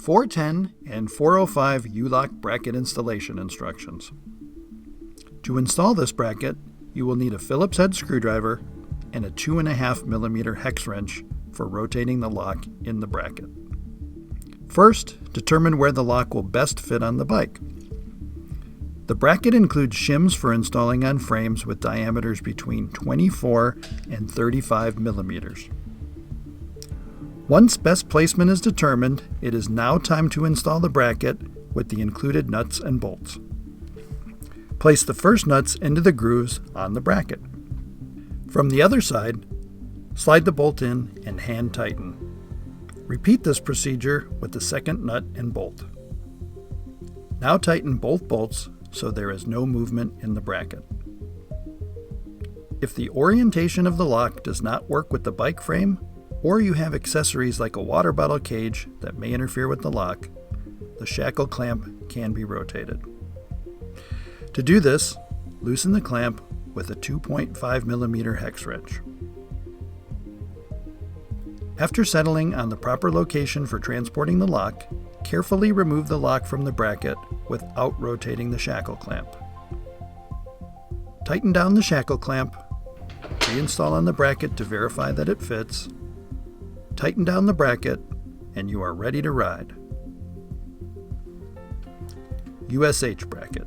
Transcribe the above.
410 and 405 U-lock bracket installation instructions. To install this bracket, you will need a Phillips head screwdriver and a 2.5 millimeter hex wrench for rotating the lock in the bracket. First, determine where the lock will best fit on the bike. The bracket includes shims for installing on frames with diameters between 24 and 35 millimeters. Once best placement is determined, it is now time to install the bracket with the included nuts and bolts. Place the first nuts into the grooves on the bracket. From the other side, slide the bolt in and hand tighten. Repeat this procedure with the second nut and bolt. Now tighten both bolts so there is no movement in the bracket. If the orientation of the lock does not work with the bike frame, or you have accessories like a water bottle cage that may interfere with the lock, the shackle clamp can be rotated. To do this, loosen the clamp with a 2.5 millimeter hex wrench. After settling on the proper location for transporting the lock, carefully remove the lock from the bracket without rotating the shackle clamp. Tighten down the shackle clamp, reinstall on the bracket to verify that it fits, tighten down the bracket, and you are ready to ride. USH bracket.